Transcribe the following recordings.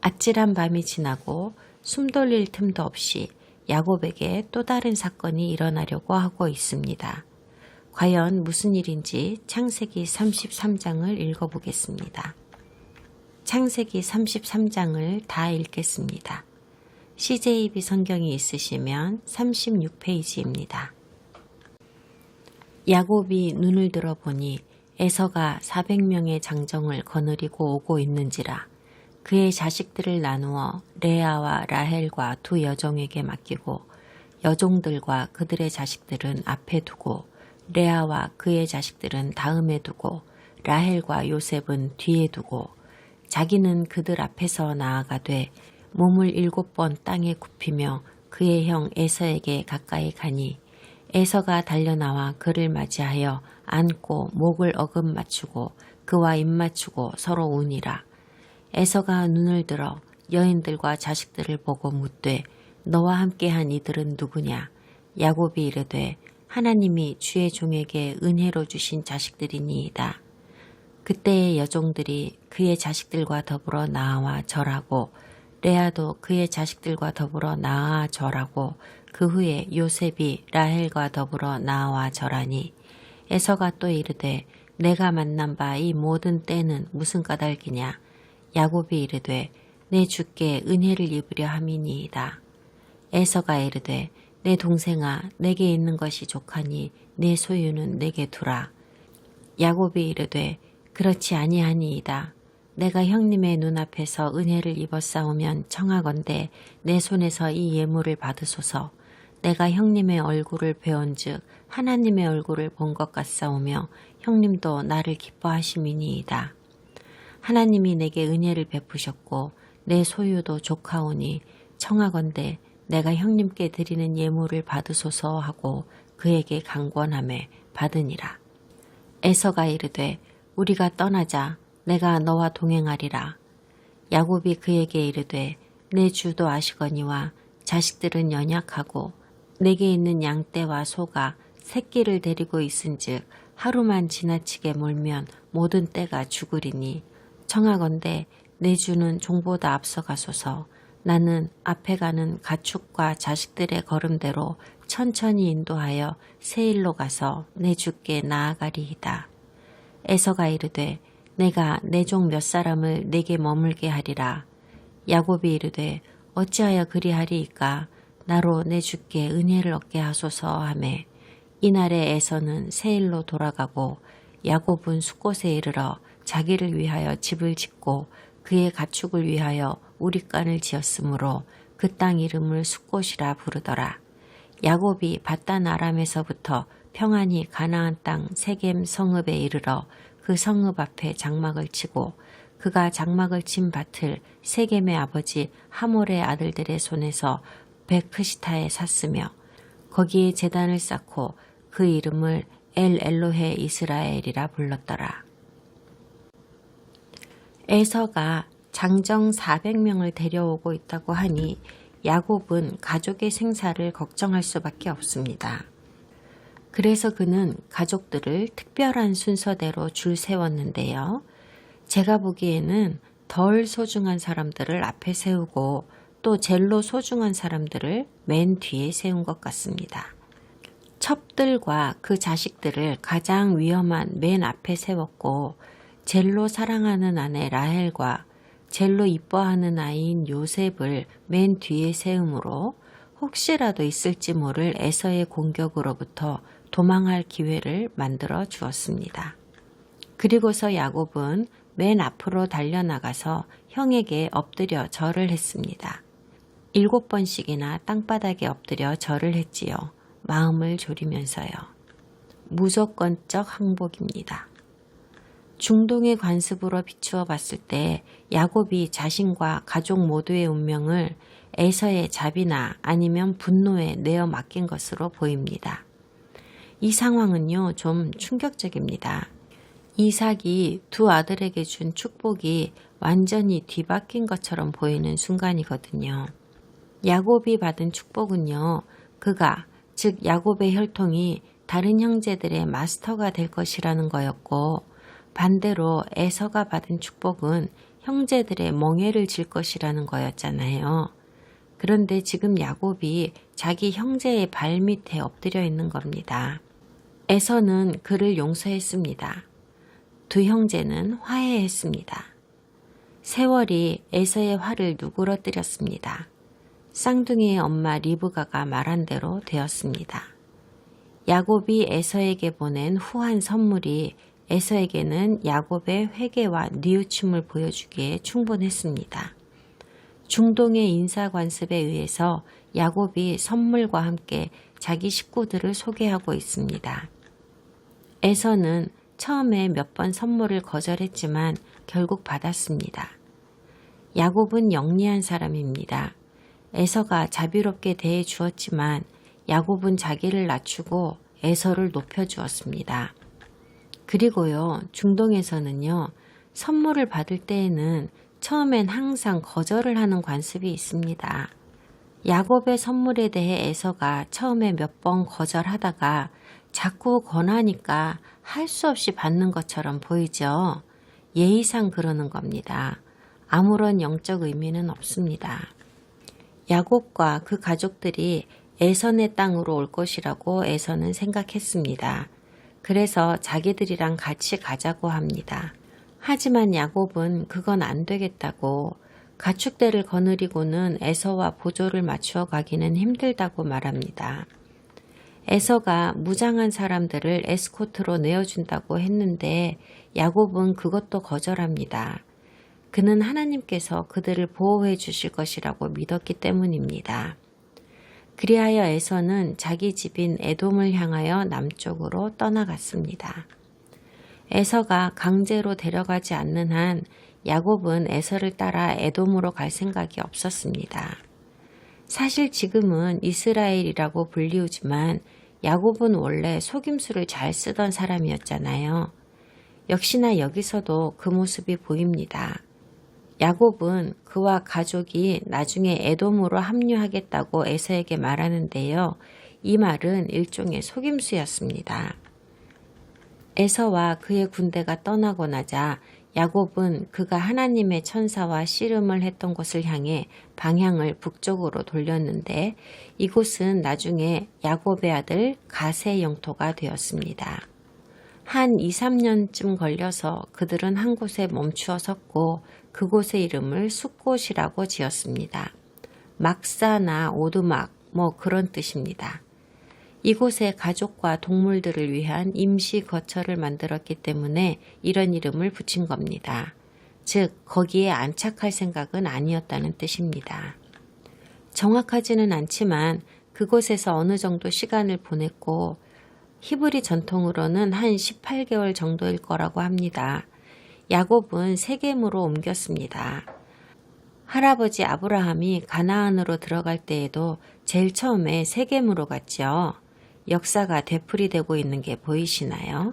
아찔한 밤이 지나고 숨 돌릴 틈도 없이 야곱에게 또 다른 사건이 일어나려고 하고 있습니다. 과연 무슨 일인지 창세기 33장을 읽어보겠습니다. 창세기 33장을 다 읽겠습니다. CJB 성경이 있으시면 36페이지입니다. 야곱이 눈을 들어보니 에서가 400명의 장정을 거느리고 오고 있는지라 그의 자식들을 나누어 레아와 라헬과 두 여종에게 맡기고 여종들과 그들의 자식들은 앞에 두고 레아와 그의 자식들은 다음에 두고 라헬과 요셉은 뒤에 두고 자기는 그들 앞에서 나아가되 몸을 7번 땅에 굽히며 그의 형 에서에게 가까이 가니 에서가 달려나와 그를 맞이하여 안고 목을 어금 맞추고 그와 입 맞추고 서로 우니라. 에서가 눈을 들어 여인들과 자식들을 보고 묻되 너와 함께한 이들은 누구냐? 야곱이 이르되 하나님이 주의 종에게 은혜로 주신 자식들이니이다. 그때의 여종들이 그의 자식들과 더불어 나아와 절하고 레아도 그의 자식들과 더불어 나아와 절하고 그 후에 요셉이 라헬과 더불어 나아와 절하니 에서가 또 이르되 내가 만난 바 이 모든 때는 무슨 까닭이냐? 야곱이 이르되 내 주께 은혜를 입으려 함이니이다. 에서가 이르되 내 동생아 내게 있는 것이 족하니 내 소유는 내게 두라. 야곱이 이르되 그렇지 아니하니이다. 내가 형님의 눈앞에서 은혜를 입었사오면 청하건대 내 손에서 이 예물을 받으소서. 내가 형님의 얼굴을 배운즉 하나님의 얼굴을 본 것 같사오며 형님도 나를 기뻐하심이니이다. 하나님이 내게 은혜를 베푸셨고 내 소유도 족하오니 청하건대 내가 형님께 드리는 예물을 받으소서 하고 그에게 강권하매 받으니라. 에서가 이르되 우리가 떠나자. 내가 너와 동행하리라. 야곱이 그에게 이르되 내 주도 아시거니와 자식들은 연약하고 내게 있는 양떼와 소가 새끼를 데리고 있은즉 하루만 지나치게 몰면 모든 떼가 죽으리니 청하건대 내 주는 종보다 앞서가소서. 나는 앞에 가는 가축과 자식들의 걸음대로 천천히 인도하여 세일로 가서 내 주께 나아가리이다. 에서가 이르되 내가 내 종 몇 사람을 내게 머물게 하리라. 야곱이 이르되 어찌하여 그리하리이까? 나로 내 주께 은혜를 얻게 하소서 하매 이날에 에서는 세일로 돌아가고 야곱은 숫곳에 이르러 자기를 위하여 집을 짓고 그의 가축을 위하여 우릿간을 지었으므로 그 땅 이름을 숫곳이라 부르더라. 야곱이 밧단 아람에서부터 평안히 가나안 땅 세겜 성읍에 이르러 그 성읍 앞에 장막을 치고 그가 장막을 친 밭을 세겜의 아버지 하몰의 아들들의 손에서 베크시타에 샀으며 거기에 제단을 쌓고 그 이름을 엘 엘로헤 이스라엘이라 불렀더라. 에서가 장정 400명을 데려오고 있다고 하니 야곱은 가족의 생사를 걱정할 수밖에 없습니다. 그래서 그는 가족들을 특별한 순서대로 줄 세웠는데요. 제가 보기에는 덜 소중한 사람들을 앞에 세우고 또 젤로 소중한 사람들을 맨 뒤에 세운 것 같습니다. 첩들과 그 자식들을 가장 위험한 맨 앞에 세웠고 젤로 사랑하는 아내 라헬과 젤로 이뻐하는 아이인 요셉을 맨 뒤에 세우므로 혹시라도 있을지 모를 에서의 공격으로부터 도망할 기회를 만들어 주었습니다. 그리고서 야곱은 맨 앞으로 달려나가서 형에게 엎드려 절을 했습니다. 7번씩이나 땅바닥에 엎드려 절을 했지요. 마음을 졸이면서요. 무조건적 항복입니다. 중동의 관습으로 비추어 봤을 때 야곱이 자신과 가족 모두의 운명을 에서의 자비나 아니면 분노에 내어 맡긴 것으로 보입니다. 이 상황은요, 좀 충격적입니다. 이삭이 두 아들에게 준 축복이 완전히 뒤바뀐 것처럼 보이는 순간이거든요. 야곱이 받은 축복은요, 그가, 즉 야곱의 혈통이 다른 형제들의 마스터가 될 것이라는 거였고, 반대로 에서가 받은 축복은 형제들의 멍해를 질 것이라는 거였잖아요. 그런데 지금 야곱이 자기 형제의 발밑에 엎드려 있는 겁니다. 에서는 그를 용서했습니다. 두 형제는 화해했습니다. 세월이 에서의 화를 누그러뜨렸습니다. 쌍둥이의 엄마 리브가가 말한 대로 되었습니다. 야곱이 에서에게 보낸 후한 선물이 에서에게는 야곱의 회개와 뉘우침을 보여주기에 충분했습니다. 중동의 인사관습에 의해서 야곱이 선물과 함께 자기 식구들을 소개하고 있습니다. 에서는 처음에 몇 번 선물을 거절했지만 결국 받았습니다. 야곱은 영리한 사람입니다. 에서가 자비롭게 대해 주었지만 야곱은 자기를 낮추고 에서를 높여주었습니다. 그리고요, 중동에서는요, 선물을 받을 때에는 처음엔 항상 거절을 하는 관습이 있습니다. 야곱의 선물에 대해 에서가 처음에 몇 번 거절하다가 자꾸 권하니까 할 수 없이 받는 것처럼 보이죠. 예의상 그러는 겁니다. 아무런 영적 의미는 없습니다. 야곱과 그 가족들이 에선의 땅으로 올 것이라고 에서는 생각했습니다. 그래서 자기들이랑 같이 가자고 합니다. 하지만 야곱은 그건 안 되겠다고, 가축대를 거느리고는 에서와 보조를 맞추어 가기는 힘들다고 말합니다. 에서가 무장한 사람들을 에스코트로 내어준다고 했는데 야곱은 그것도 거절합니다. 그는 하나님께서 그들을 보호해 주실 것이라고 믿었기 때문입니다. 그리하여 에서는 자기 집인 에돔을 향하여 남쪽으로 떠나갔습니다. 에서가 강제로 데려가지 않는 한 야곱은 에서를 따라 에돔으로 갈 생각이 없었습니다. 사실 지금은 이스라엘이라고 불리우지만 야곱은 원래 속임수를 잘 쓰던 사람이었잖아요. 역시나 여기서도 그 모습이 보입니다. 야곱은 그와 가족이 나중에 에돔으로 합류하겠다고 에서에게 말하는데요. 이 말은 일종의 속임수였습니다. 에서와 그의 군대가 떠나고 나자 야곱은 그가 하나님의 천사와 씨름을 했던 곳을 향해 방향을 북쪽으로 돌렸는데 이곳은 나중에 야곱의 아들 갓의 영토가 되었습니다. 한 2, 3년쯤 걸려서 그들은 한 곳에 멈추어 섰고 그곳의 이름을 숫곳이라고 지었습니다. 막사나 오두막 그런 뜻입니다. 이곳에 가족과 동물들을 위한 임시 거처를 만들었기 때문에 이런 이름을 붙인 겁니다. 즉 거기에 안착할 생각은 아니었다는 뜻입니다. 정확하지는 않지만 그곳에서 어느 정도 시간을 보냈고 히브리 전통으로는 한 18개월 정도일 거라고 합니다. 야곱은 세겜으로 옮겼습니다. 할아버지 아브라함이 가나안으로 들어갈 때에도 제일 처음에 세겜으로 갔죠. 역사가 되풀이되고 있는 게 보이시나요?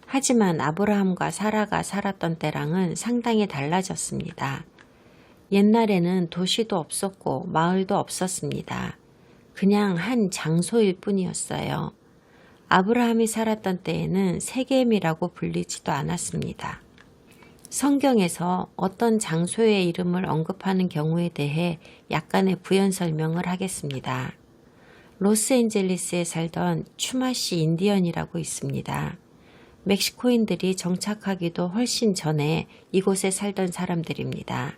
하지만 아브라함과 사라가 살았던 때랑은 상당히 달라졌습니다. 옛날에는 도시도 없었고 마을도 없었습니다. 그냥 한 장소일 뿐이었어요. 아브라함이 살았던 때에는 세겜이라고 불리지도 않았습니다. 성경에서 어떤 장소의 이름을 언급하는 경우에 대해 약간의 부연 설명을 하겠습니다. 로스앤젤레스에 살던 추마시 인디언이라고 있습니다. 멕시코인들이 정착하기도 훨씬 전에 이곳에 살던 사람들입니다.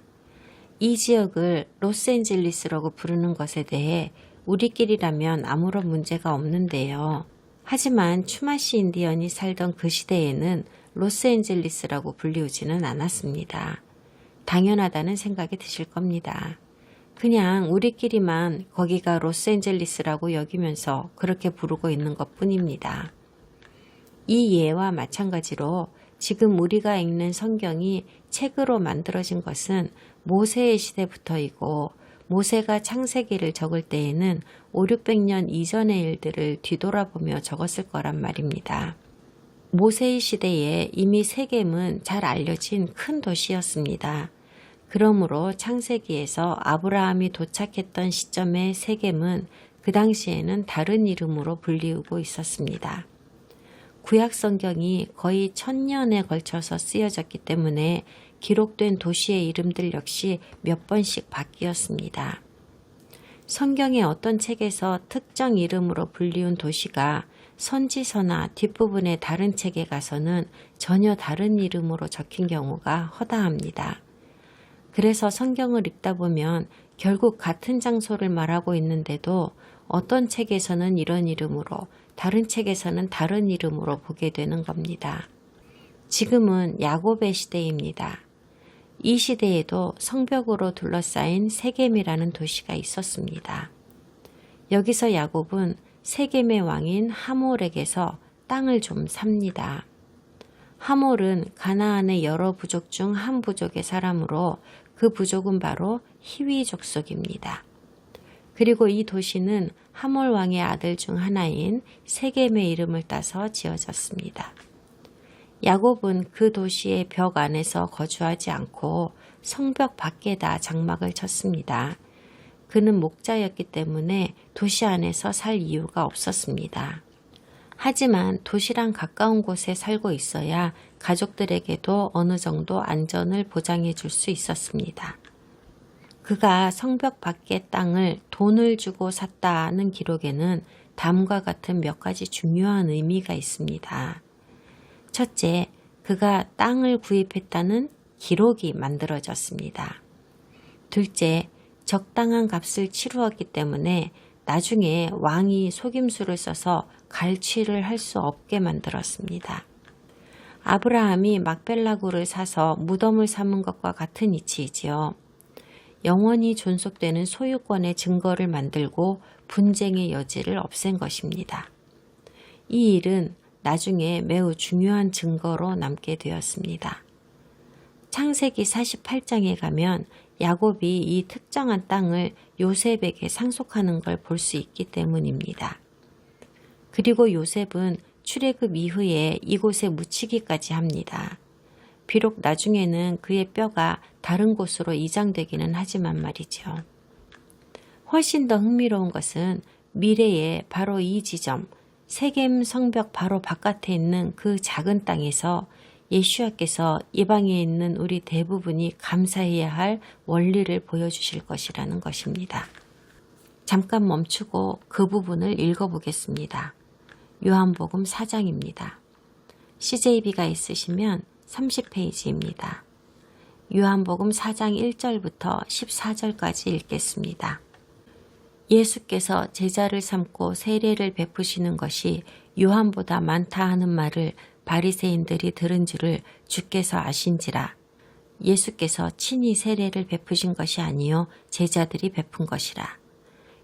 이 지역을 로스앤젤레스라고 부르는 것에 대해 우리끼리라면 아무런 문제가 없는데요. 하지만 추마시 인디언이 살던 그 시대에는 로스앤젤레스라고 불리우지는 않았습니다. 당연하다는 생각이 드실 겁니다. 그냥 우리끼리만 거기가 로스앤젤레스라고 여기면서 그렇게 부르고 있는 것뿐입니다. 이 예와 마찬가지로 지금 우리가 읽는 성경이 책으로 만들어진 것은 모세의 시대부터이고 모세가 창세기를 적을 때에는 5, 600년 이전의 일들을 뒤돌아보며 적었을 거란 말입니다. 모세의 시대에 이미 세겜은 잘 알려진 큰 도시였습니다. 그러므로 창세기에서 아브라함이 도착했던 시점의 세겜은 그 당시에는 다른 이름으로 불리우고 있었습니다. 구약 성경이 거의 1000년에 걸쳐서 쓰여졌기 때문에 기록된 도시의 이름들 역시 몇 번씩 바뀌었습니다. 성경의 어떤 책에서 특정 이름으로 불리운 도시가 선지서나 뒷부분의 다른 책에 가서는 전혀 다른 이름으로 적힌 경우가 허다합니다. 그래서 성경을 읽다 보면 결국 같은 장소를 말하고 있는데도 어떤 책에서는 이런 이름으로, 다른 책에서는 다른 이름으로 보게 되는 겁니다. 지금은 야곱의 시대입니다. 이 시대에도 성벽으로 둘러싸인 세겜이라는 도시가 있었습니다. 여기서 야곱은 세겜의 왕인 하몰에게서 땅을 좀 삽니다. 하몰은 가나안의 여러 부족 중 한 부족의 사람으로 그 부족은 바로 히위 족속입니다. 그리고 이 도시는 하몰 왕의 아들 중 하나인 세겜의 이름을 따서 지어졌습니다. 야곱은 그 도시의 벽 안에서 거주하지 않고 성벽 밖에다 장막을 쳤습니다. 그는 목자였기 때문에 도시 안에서 살 이유가 없었습니다. 하지만 도시랑 가까운 곳에 살고 있어야 가족들에게도 어느 정도 안전을 보장해 줄 수 있었습니다. 그가 성벽 밖의 땅을 돈을 주고 샀다는 기록에는 다음과 같은 몇 가지 중요한 의미가 있습니다. 첫째, 그가 땅을 구입했다는 기록이 만들어졌습니다. 둘째, 적당한 값을 치루었기 때문에 나중에 왕이 속임수를 써서 갈취를 할 수 없게 만들었습니다. 아브라함이 막벨라구를 사서 무덤을 삼은 것과 같은 이치이지요. 영원히 존속되는 소유권의 증거를 만들고 분쟁의 여지를 없앤 것입니다. 이 일은 나중에 매우 중요한 증거로 남게 되었습니다. 창세기 48장에 가면 야곱이 이 특정한 땅을 요셉에게 상속하는 걸 볼 수 있기 때문입니다. 그리고 요셉은 출애굽 이후에 이곳에 묻히기까지 합니다. 비록 나중에는 그의 뼈가 다른 곳으로 이장되기는 하지만 말이죠. 훨씬 더 흥미로운 것은 미래에 바로 이 지점, 세겜 성벽 바로 바깥에 있는 그 작은 땅에서 예수야께서 이방에 있는 우리 대부분이 감사해야 할 원리를 보여주실 것이라는 것입니다. 잠깐 멈추고 그 부분을 읽어보겠습니다. 요한복음 4장입니다. CJB가 있으시면 30페이지입니다. 요한복음 4장 1절부터 14절까지 읽겠습니다. 예수께서 제자를 삼고 세례를 베푸시는 것이 요한보다 많다 하는 말을 바리새인들이 들은 줄을 주께서 아신지라. 예수께서 친히 세례를 베푸신 것이 아니요 제자들이 베푼 것이라.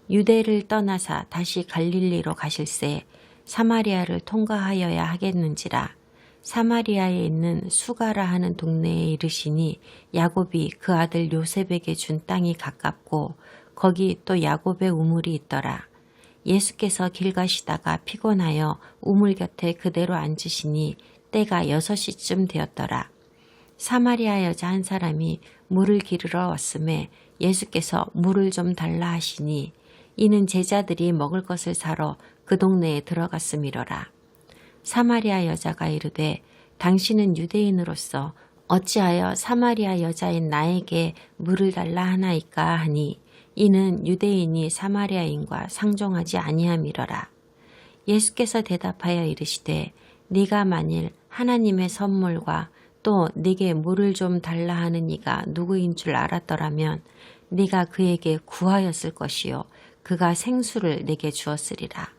유대를 떠나사 다시 갈릴리로 가실새 사마리아를 통과하여야 하겠는지라. 사마리아에 있는 수가라 하는 동네에 이르시니 야곱이 그 아들 요셉에게 준 땅이 가깝고 거기 또 야곱의 우물이 있더라. 예수께서 길 가시다가 피곤하여 우물 곁에 그대로 앉으시니 때가 6시쯤 되었더라. 사마리아 여자 한 사람이 물을 기르러 왔음에 예수께서 물을 좀 달라 하시니 이는 제자들이 먹을 것을 사러 그 동네에 들어갔음이러라. 사마리아 여자가 이르되 당신은 유대인으로서 어찌하여 사마리아 여자인 나에게 물을 달라 하나이까 하니 이는 유대인이 사마리아인과 상종하지 아니함이러라. 예수께서 대답하여 이르시되 네가 만일 하나님의 선물과 또 네게 물을 좀 달라 하는 이가 누구인 줄 알았더라면 네가 그에게 구하였을 것이요 그가 생수를 네게 주었으리라.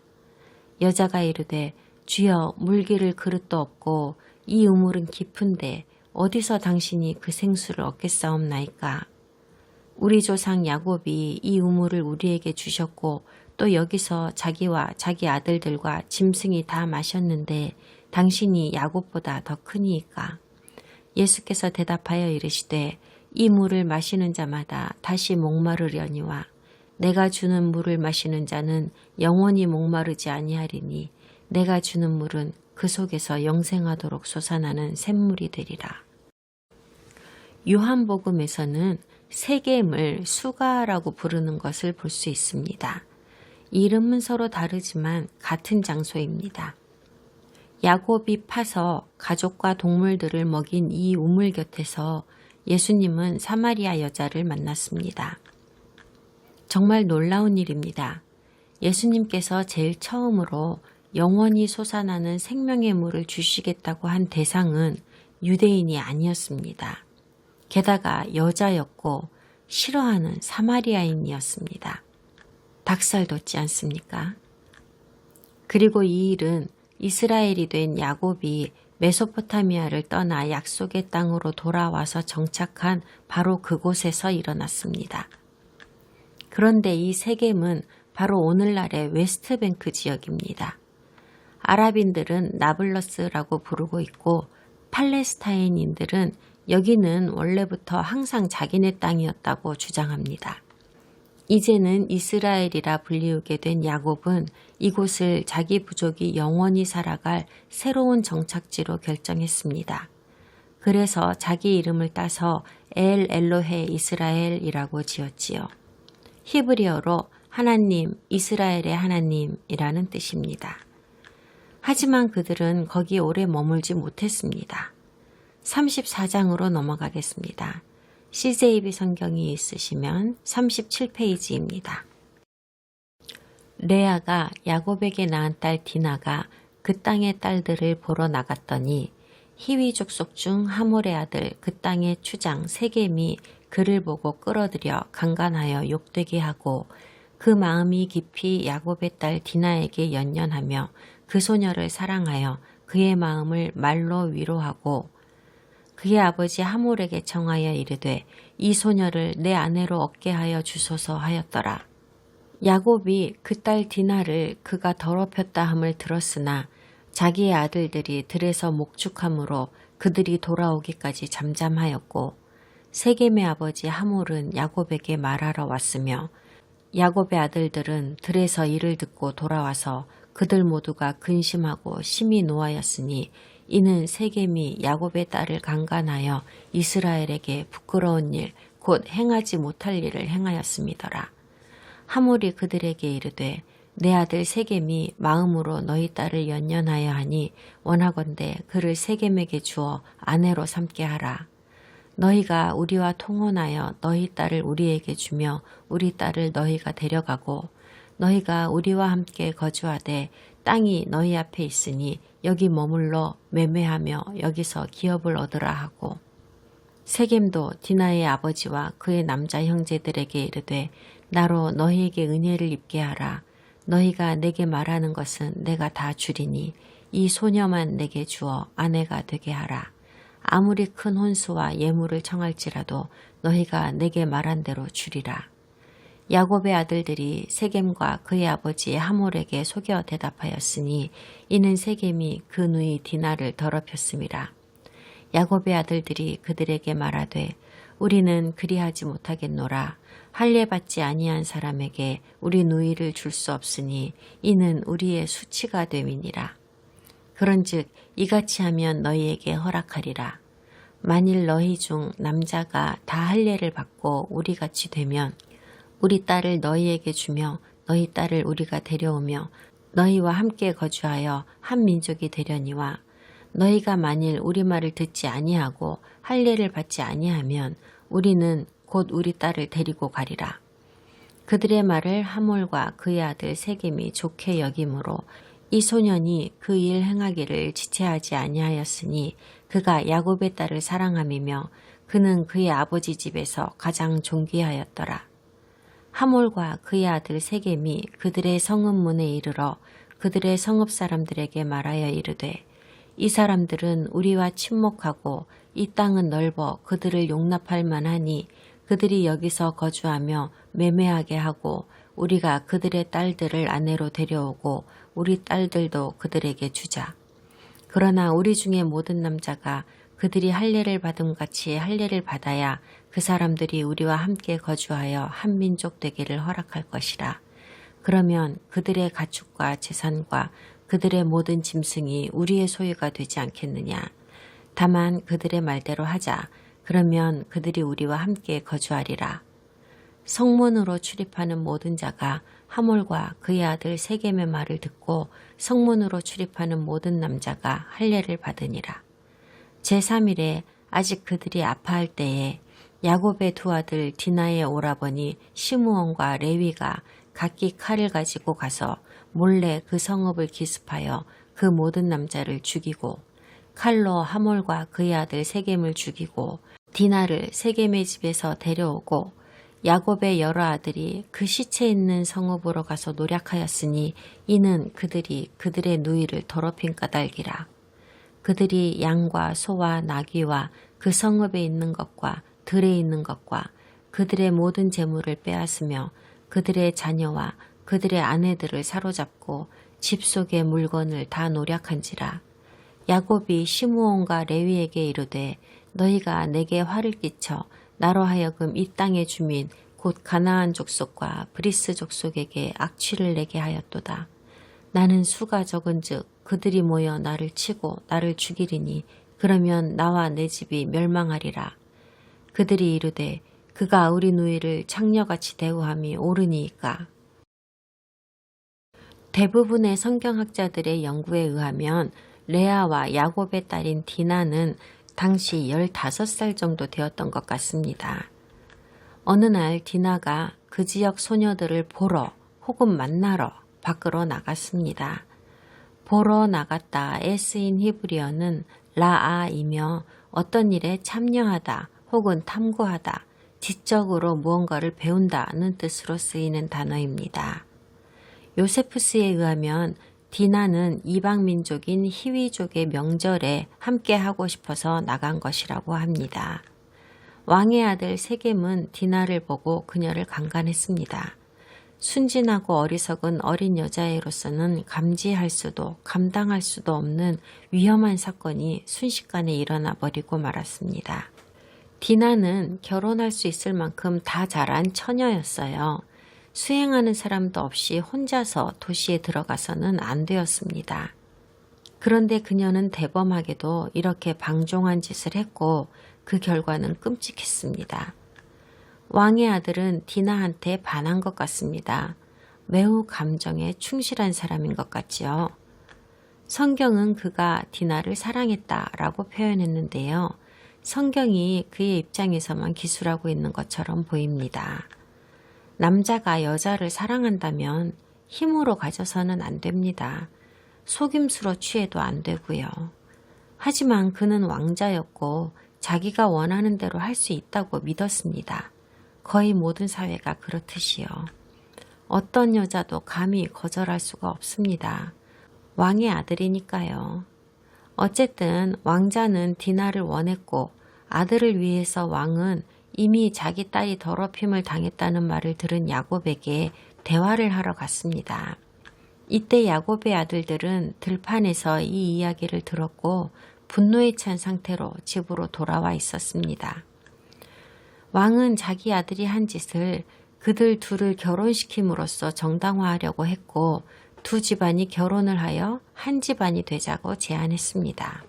여자가 이르되 주여 물기를 그릇도 없고 이 우물은 깊은데 어디서 당신이 그 생수를 얻겠사옵나이까. 우리 조상 야곱이 이 우물을 우리에게 주셨고 또 여기서 자기와 자기 아들들과 짐승이 다 마셨는데 당신이 야곱보다 더 크니이까. 예수께서 대답하여 이르시되 이 물을 마시는 자마다 다시 목마르려니와 내가 주는 물을 마시는 자는 영원히 목마르지 아니하리니 내가 주는 물은 그 속에서 영생하도록 솟아나는 샘물이 되리라. 요한복음에서는 세겜을 수가라고 부르는 것을 볼 수 있습니다. 이름은 서로 다르지만 같은 장소입니다. 야곱이 파서 가족과 동물들을 먹인 이 우물 곁에서 예수님은 사마리아 여자를 만났습니다. 정말 놀라운 일입니다. 예수님께서 제일 처음으로 영원히 솟아나는 생명의 물을 주시겠다고 한 대상은 유대인이 아니었습니다. 게다가 여자였고 싫어하는 사마리아인이었습니다. 닭살 돋지 않습니까? 그리고 이 일은 이스라엘이 된 야곱이 메소포타미아를 떠나 약속의 땅으로 돌아와서 정착한 바로 그곳에서 일어났습니다. 그런데 이 세겜은 바로 오늘날의 웨스트뱅크 지역입니다. 아랍인들은 나블러스라고 부르고 있고 팔레스타인인들은 여기는 원래부터 항상 자기네 땅이었다고 주장합니다. 이제는 이스라엘이라 불리우게 된 야곱은 이곳을 자기 부족이 영원히 살아갈 새로운 정착지로 결정했습니다. 그래서 자기 이름을 따서 엘로헤 이스라엘이라고 지었지요. 히브리어로 하나님, 이스라엘의 하나님이라는 뜻입니다. 하지만 그들은 거기 오래 머물지 못했습니다. 34장으로 넘어가겠습니다. CJB 성경이 있으시면 37페이지입니다. 레아가 야곱에게 낳은 딸 디나가 그 땅의 딸들을 보러 나갔더니 히위 족속 중 하몰의 아들 그 땅의 추장 세겜이 그를 보고 끌어들여 강간하여 욕되게 하고 그 마음이 깊이 야곱의 딸 디나에게 연연하며 그 소녀를 사랑하여 그의 마음을 말로 위로하고 그의 아버지 하몰에게 청하여 이르되 이 소녀를 내 아내로 얻게 하여 주소서 하였더라. 야곱이 그 딸 디나를 그가 더럽혔다 함을 들었으나 자기의 아들들이 들에서 목축함으로 그들이 돌아오기까지 잠잠하였고 세겜의 아버지 하몰은 야곱에게 말하러 왔으며 야곱의 아들들은 들에서 이를 듣고 돌아와서 그들 모두가 근심하고 심히 노하였으니 이는 세겜이 야곱의 딸을 강간하여 이스라엘에게 부끄러운 일, 곧 행하지 못할 일을 행하였음이더라. 하몰이 그들에게 이르되 내 아들 세겜이 마음으로 너희 딸을 연연하여 하니 원하건대 그를 세겜에게 주어 아내로 삼게 하라. 너희가 우리와 통혼하여 너희 딸을 우리에게 주며 우리 딸을 너희가 데려가고 너희가 우리와 함께 거주하되 땅이 너희 앞에 있으니 여기 머물러 매매하며 여기서 기업을 얻으라 하고 세겜도 디나의 아버지와 그의 남자 형제들에게 이르되 나로 너희에게 은혜를 입게 하라. 너희가 내게 말하는 것은 내가 다 주리니 이 소녀만 내게 주어 아내가 되게 하라. 아무리 큰 혼수와 예물을 청할지라도 너희가 내게 말한 대로 주리라. 야곱의 아들들이 세겜과 그의 아버지 하몰에게 속여 대답하였으니 이는 세겜이 그 누이 디나를 더럽혔음이라. 야곱의 아들들이 그들에게 말하되 우리는 그리하지 못하겠노라. 할례 받지 아니한 사람에게 우리 누이를 줄 수 없으니 이는 우리의 수치가 됨이니라. 그런즉 이같이 하면 너희에게 허락하리라. 만일 너희 중 남자가 다 할례를 받고 우리같이 되면 우리 딸을 너희에게 주며 너희 딸을 우리가 데려오며 너희와 함께 거주하여 한 민족이 되려니와 너희가 만일 우리 말을 듣지 아니하고 할례를 받지 아니하면 우리는 곧 우리 딸을 데리고 가리라. 그들의 말을 하몰과 그의 아들 세겜이 좋게 여김으로 이 소년이 그 일 행하기를 지체하지 아니하였으니 그가 야곱의 딸을 사랑함이며 그는 그의 아버지 집에서 가장 존귀하였더라. 하몰과 그의 아들 세겜이 그들의 성읍문에 이르러 그들의 성읍 사람들에게 말하여 이르되 이 사람들은 우리와 친목하고 이 땅은 넓어 그들을 용납할 만하니 그들이 여기서 거주하며 매매하게 하고 우리가 그들의 딸들을 아내로 데려오고 우리 딸들도 그들에게 주자. 그러나 우리 중에 모든 남자가 그들이 할례를 받음같이 할례를 받아야 그 사람들이 우리와 함께 거주하여 한 민족 되기를 허락할 것이라. 그러면 그들의 가축과 재산과 그들의 모든 짐승이 우리의 소유가 되지 않겠느냐. 다만 그들의 말대로 하자. 그러면 그들이 우리와 함께 거주하리라. 성문으로 출입하는 모든 자가 하몰과 그의 아들 세겜의 말을 듣고 성문으로 출입하는 모든 남자가 할례를 받으니라. 제3일에 아직 그들이 아파할 때에 야곱의 두 아들 디나의 오라버니 시므온과 레위가 각기 칼을 가지고 가서 몰래 그 성읍을 기습하여 그 모든 남자를 죽이고 칼로 하몰과 그의 아들 세겜을 죽이고 디나를 세겜의 집에서 데려오고 야곱의 여러 아들이 그 시체 있는 성읍으로 가서 노략하였으니 이는 그들이 그들의 누이를 더럽힌 까닭이라. 그들이 양과 소와 나귀와 그 성읍에 있는 것과 들에 있는 것과 그들의 모든 재물을 빼앗으며 그들의 자녀와 그들의 아내들을 사로잡고 집 속의 물건을 다 노략한지라. 야곱이 시므온과 레위에게 이르되 너희가 내게 화를 끼쳐 나로 하여금 이 땅의 주민 곧 가나안 족속과 브리스 족속에게 악취를 내게 하였도다. 나는 수가 적은즉 그들이 모여 나를 치고 나를 죽이리니 그러면 나와 내 집이 멸망하리라. 그들이 이르되 그가 우리 누이를 창녀같이 대우함이 옳으니이까. 대부분의 성경학자들의 연구에 의하면 레아와 야곱의 딸인 디나는 당시 15살 정도 되었던 것 같습니다. 어느 날 디나가 그 지역 소녀들을 보러 혹은 만나러 밖으로 나갔습니다. 보러 나갔다에 쓰인 히브리어는 라아이며 어떤 일에 참여하다 혹은 탐구하다, 지적으로 무언가를 배운다는 뜻으로 쓰이는 단어입니다. 요세푸스에 의하면 디나는 이방 민족인 히위족의 명절에 함께 하고 싶어서 나간 것이라고 합니다. 왕의 아들 세겜은 디나를 보고 그녀를 강간했습니다. 순진하고 어리석은 어린 여자애로서는 감지할 수도 감당할 수도 없는 위험한 사건이 순식간에 일어나 버리고 말았습니다. 디나는 결혼할 수 있을 만큼 다 자란 처녀였어요. 수행하는 사람도 없이 혼자서 도시에 들어가서는 안 되었습니다. 그런데 그녀는 대범하게도 이렇게 방종한 짓을 했고 그 결과는 끔찍했습니다. 왕의 아들은 디나한테 반한 것 같습니다. 매우 감정에 충실한 사람인 것 같지요. 성경은 그가 디나를 사랑했다라고 표현했는데요. 성경이 그의 입장에서만 기술하고 있는 것처럼 보입니다. 남자가 여자를 사랑한다면 힘으로 가져서는 안 됩니다. 속임수로 취해도 안 되고요. 하지만 그는 왕자였고 자기가 원하는 대로 할 수 있다고 믿었습니다. 거의 모든 사회가 그렇듯이요. 어떤 여자도 감히 거절할 수가 없습니다. 왕의 아들이니까요. 어쨌든 왕자는 디나를 원했고 아들을 위해서 왕은 이미 자기 딸이 더럽힘을 당했다는 말을 들은 야곱에게 대화를 하러 갔습니다. 이때 야곱의 아들들은 들판에서 이 이야기를 들었고 분노에 찬 상태로 집으로 돌아와 있었습니다. 왕은 자기 아들이 한 짓을 그들 둘을 결혼시킴으로써 정당화하려고 했고 두 집안이 결혼을 하여 한 집안이 되자고 제안했습니다.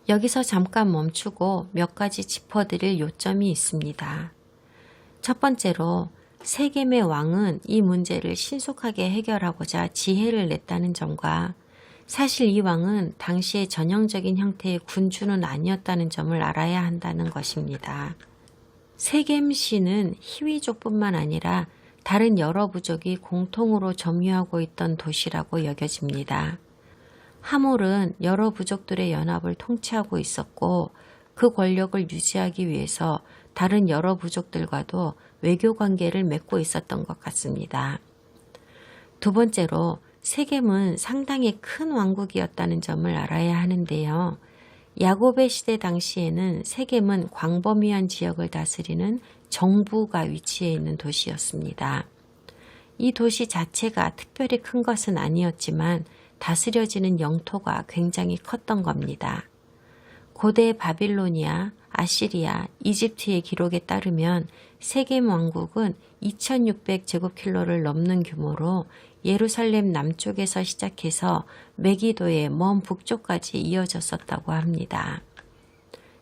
여기서 잠깐 멈추고 몇 가지 짚어드릴 요점이 있습니다. 첫 번째로 세겜의 왕은 이 문제를 신속하게 해결하고자 지혜를 냈다는 점과 사실 이 왕은 당시의 전형적인 형태의 군주는 아니었다는 점을 알아야 한다는 것입니다. 세겜시는 히위족뿐만 아니라 다른 여러 부족이 공통으로 점유하고 있던 도시라고 여겨집니다. 하몰은 여러 부족들의 연합을 통치하고 있었고 그 권력을 유지하기 위해서 다른 여러 부족들과도 외교 관계를 맺고 있었던 것 같습니다. 두 번째로 세겜은 상당히 큰 왕국이었다는 점을 알아야 하는데요. 야곱의 시대 당시에는 세겜은 광범위한 지역을 다스리는 정부가 위치해 있는 도시였습니다. 이 도시 자체가 특별히 큰 것은 아니었지만 다스려지는 영토가 굉장히 컸던 겁니다. 고대 바빌로니아, 아시리아, 이집트의 기록에 따르면 세겜 왕국은 2600제곱킬로를 넘는 규모로 예루살렘 남쪽에서 시작해서 메기도의 먼 북쪽까지 이어졌었다고 합니다.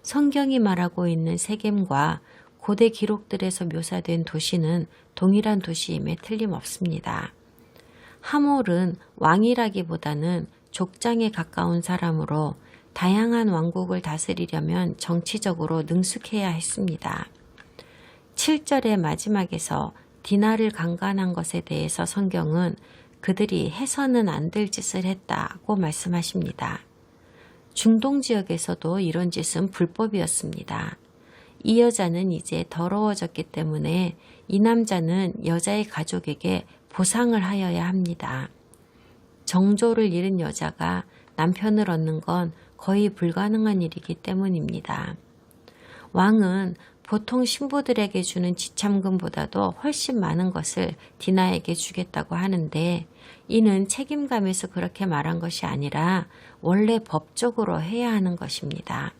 성경이 말하고 있는 세겜과 고대 기록들에서 묘사된 도시는 동일한 도시임에 틀림없습니다. 하몰은 왕이라기보다는 족장에 가까운 사람으로 다양한 왕국을 다스리려면 정치적으로 능숙해야 했습니다. 7절의 마지막에서 디나를 강간한 것에 대해서 성경은 그들이 해서는 안 될 짓을 했다고 말씀하십니다. 중동 지역에서도 이런 짓은 불법이었습니다. 이 여자는 이제 더러워졌기 때문에 이 남자는 여자의 가족에게 보상을 하여야 합니다. 정조를 잃은 여자가 남편을 얻는 건 거의 불가능한 일이기 때문입니다. 왕은 보통 신부들에게 주는 지참금보다도 훨씬 많은 것을 디나에게 주겠다고 하는데 이는 책임감에서 그렇게 말한 것이 아니라 원래 법적으로 해야 하는 것입니다.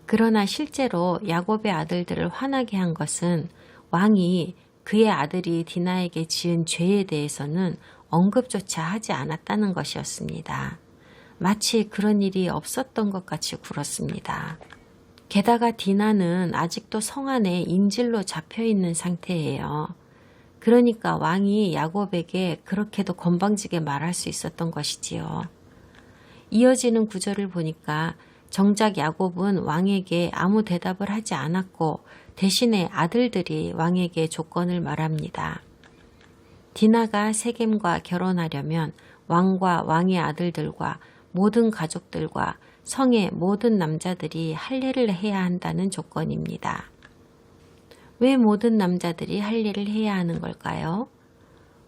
그러나 실제로 야곱의 아들들을 화나게 한 것은 왕이 그의 아들이 디나에게 지은 죄에 대해서는 언급조차 하지 않았다는 것이었습니다. 마치 그런 일이 없었던 것 같이 굴었습니다. 게다가 디나는 아직도 성 안에 인질로 잡혀있는 상태예요. 그러니까 왕이 야곱에게 그렇게도 건방지게 말할 수 있었던 것이지요. 이어지는 구절을 보니까 정작 야곱은 왕에게 아무 대답을 하지 않았고 대신에 아들들이 왕에게 조건을 말합니다. 디나가 세겜과 결혼하려면 왕과 왕의 아들들과 모든 가족들과 성의 모든 남자들이 할례를 해야 한다는 조건입니다. 왜 모든 남자들이 할례를 해야 하는 걸까요?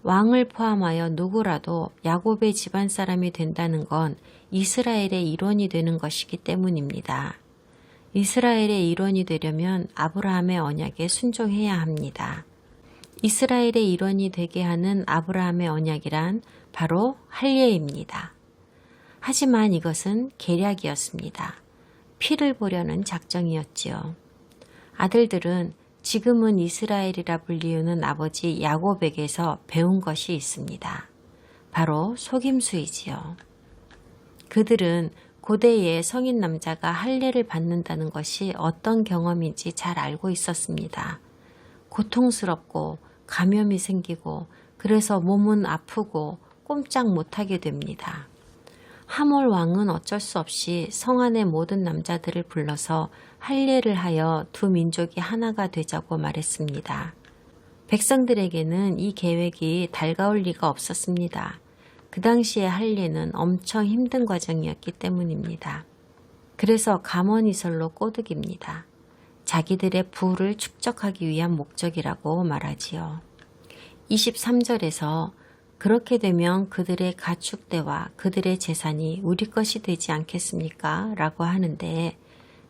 왕을 포함하여 누구라도 야곱의 집안 사람이 된다는 건 이스라엘의 일원이 되는 것이기 때문입니다. 이스라엘의 일원이 되려면 아브라함의 언약에 순종해야 합니다. 이스라엘의 일원이 되게 하는 아브라함의 언약이란 바로 할례입니다. 하지만 이것은 계략이었습니다. 피를 보려는 작정이었지요. 아들들은 지금은 이스라엘이라 불리우는 아버지 야곱에게서 배운 것이 있습니다. 바로 속임수이지요. 그들은 고대의 성인 남자가 할례를 받는다는 것이 어떤 경험인지 잘 알고 있었습니다. 고통스럽고 감염이 생기고 그래서 몸은 아프고 꼼짝 못하게 됩니다. 하몰 왕은 어쩔 수 없이 성 안의 모든 남자들을 불러서 할례를 하여 두 민족이 하나가 되자고 말했습니다. 백성들에게는 이 계획이 달가울 리가 없었습니다. 그 당시의 할례는 엄청 힘든 과정이었기 때문입니다. 그래서 감언이설로 꼬드깁니다. 자기들의 부를 축적하기 위한 목적이라고 말하지요. 23절에서 그렇게 되면 그들의 가축대와 그들의 재산이 우리 것이 되지 않겠습니까? 라고 하는데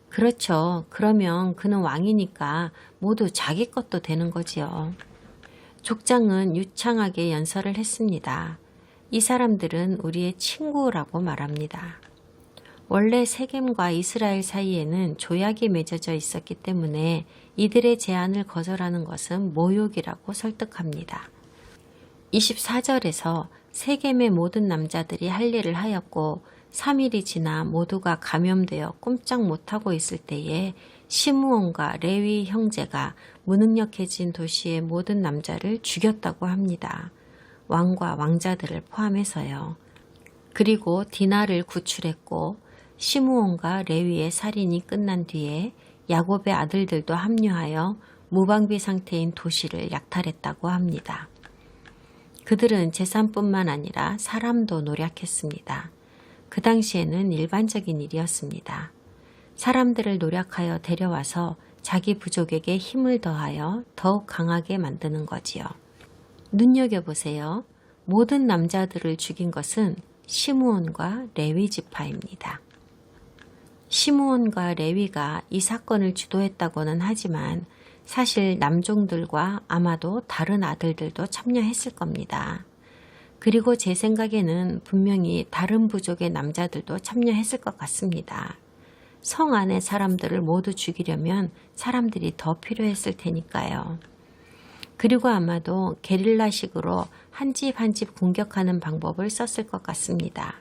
그렇죠. 그러면 그는 왕이니까 모두 자기 것도 되는 거지요. 족장은 유창하게 연설을 했습니다. 이 사람들은 우리의 친구라고 말합니다. 원래 세겜과 이스라엘 사이에는 조약이 맺어져 있었기 때문에 이들의 제안을 거절하는 것은 모욕이라고 설득합니다. 24절에서 세겜의 모든 남자들이 할례를 하였고 3일이 지나 모두가 감염되어 꼼짝 못하고 있을 때에 시므온과 레위 형제가 무능력해진 도시의 모든 남자를 죽였다고 합니다. 왕과 왕자들을 포함해서요. 그리고 디나를 구출했고 시므온과 레위의 살인이 끝난 뒤에 야곱의 아들들도 합류하여 무방비 상태인 도시를 약탈했다고 합니다. 그들은 재산뿐만 아니라 사람도 노략했습니다. 그 당시에는 일반적인 일이었습니다. 사람들을 노략하여 데려와서 자기 부족에게 힘을 더하여 더욱 강하게 만드는 거지요. 눈여겨보세요. 모든 남자들을 죽인 것은 시므온과 레위 지파입니다. 시므온과 레위가 이 사건을 주도했다고는 하지만 사실 남종들과 아마도 다른 아들들도 참여했을 겁니다. 그리고 제 생각에는 분명히 다른 부족의 남자들도 참여했을 것 같습니다. 성 안의 사람들을 모두 죽이려면 사람들이 더 필요했을 테니까요. 그리고 아마도 게릴라식으로 한 집 한 집 공격하는 방법을 썼을 것 같습니다.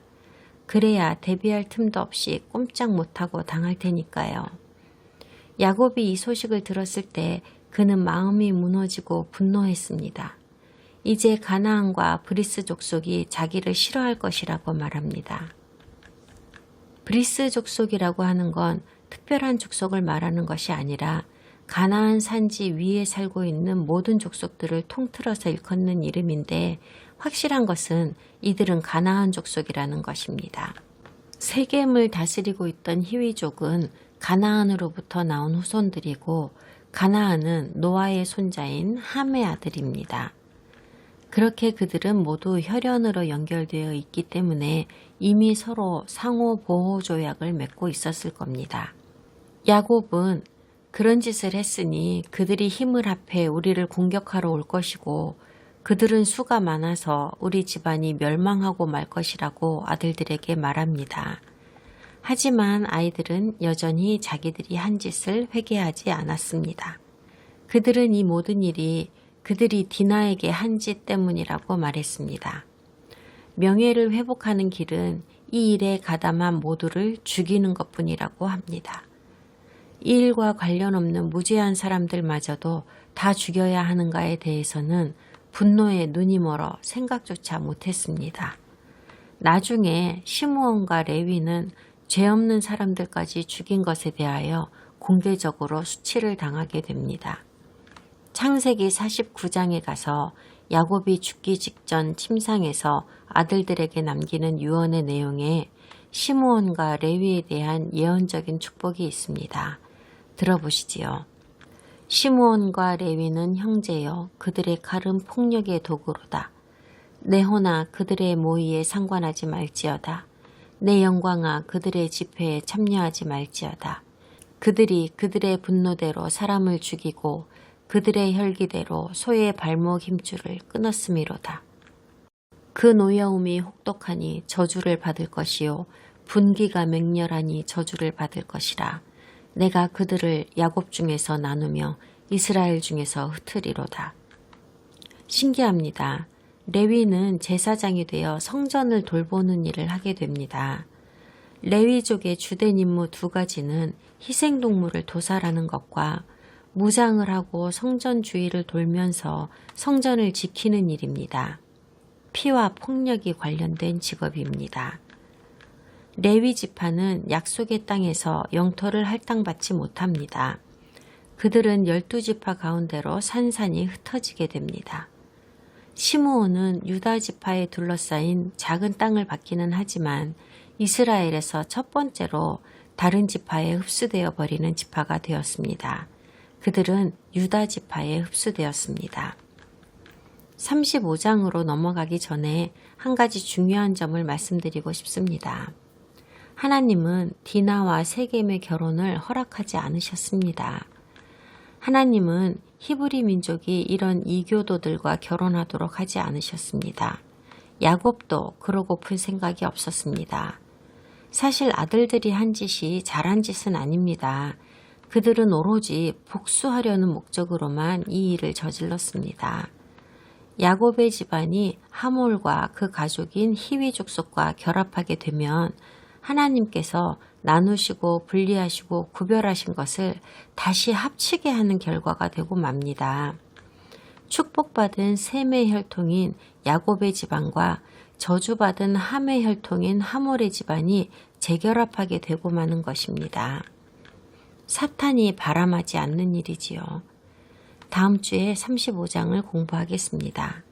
그래야 대비할 틈도 없이 꼼짝 못하고 당할 테니까요. 야곱이 이 소식을 들었을 때 그는 마음이 무너지고 분노했습니다. 이제 가나안과 브리스 족속이 자기를 싫어할 것이라고 말합니다. 브리스 족속이라고 하는 건 특별한 족속을 말하는 것이 아니라 가나안 산지 위에 살고 있는 모든 족속들을 통틀어서 일컫는 이름인데, 확실한 것은 이들은 가나안 족속이라는 것입니다. 세겜을 다스리고 있던 히위족은 가나안으로부터 나온 후손들이고, 가나안은 노아의 손자인 함의 아들입니다. 그렇게 그들은 모두 혈연으로 연결되어 있기 때문에 이미 서로 상호 보호 조약을 맺고 있었을 겁니다. 야곱은 그런 짓을 했으니 그들이 힘을 합해 우리를 공격하러 올 것이고, 그들은 수가 많아서 우리 집안이 멸망하고 말 것이라고 아들들에게 말합니다. 하지만 아이들은 여전히 자기들이 한 짓을 회개하지 않았습니다. 그들은 이 모든 일이 그들이 디나에게 한 짓 때문이라고 말했습니다. 명예를 회복하는 길은 이 일에 가담한 모두를 죽이는 것뿐이라고 합니다. 이 일과 관련 없는 무죄한 사람들마저도 다 죽여야 하는가에 대해서는 분노에 눈이 멀어 생각조차 못했습니다. 나중에 시므온과 레위는 죄 없는 사람들까지 죽인 것에 대하여 공개적으로 수치를 당하게 됩니다. 창세기 49장에 가서 야곱이 죽기 직전 침상에서 아들들에게 남기는 유언의 내용에 시므온과 레위에 대한 예언적인 축복이 있습니다. 들어보시지요. 시므온과 레위는 형제여, 그들의 칼은 폭력의 도구로다. 내 호나 그들의 모의에 상관하지 말지어다. 내 영광아 그들의 집회에 참여하지 말지어다. 그들이 그들의 분노대로 사람을 죽이고 그들의 혈기대로 소의 발목 힘줄을 끊었음이로다. 그 노여움이 혹독하니 저주를 받을 것이요 분기가 맹렬하니 저주를 받을 것이라. 내가 그들을 야곱 중에서 나누며 이스라엘 중에서 흩으리로다. 신기합니다. 레위는 제사장이 되어 성전을 돌보는 일을 하게 됩니다. 레위족의 주된 임무 두 가지는 희생동물을 도살하는 것과 무장을 하고 성전 주위를 돌면서 성전을 지키는 일입니다. 피와 폭력이 관련된 직업입니다. 레위 지파는 약속의 땅에서 영토를 할당받지 못합니다. 그들은 12지파 가운데로 산산이 흩어지게 됩니다. 시므온은 유다 지파에 둘러싸인 작은 땅을 받기는 하지만 이스라엘에서 첫 번째로 다른 지파에 흡수되어 버리는 지파가 되었습니다. 그들은 유다 지파에 흡수되었습니다. 35장으로 넘어가기 전에 한 가지 중요한 점을 말씀드리고 싶습니다. 하나님은 디나와 세겜의 결혼을 허락하지 않으셨습니다. 하나님은 히브리 민족이 이런 이교도들과 결혼하도록 하지 않으셨습니다. 야곱도 그러고픈 생각이 없었습니다. 사실 아들들이 한 짓이 잘한 짓은 아닙니다. 그들은 오로지 복수하려는 목적으로만 이 일을 저질렀습니다. 야곱의 집안이 하몰과 그 가족인 히위 족속과 결합하게 되면 하나님께서 나누시고 분리하시고 구별하신 것을 다시 합치게 하는 결과가 되고 맙니다. 축복받은 셈의 혈통인 야곱의 집안과 저주받은 함의 혈통인 하몰의 집안이 재결합하게 되고 마는 것입니다. 사탄이 바람하지 않는 일이지요. 다음 주에 35장을 공부하겠습니다.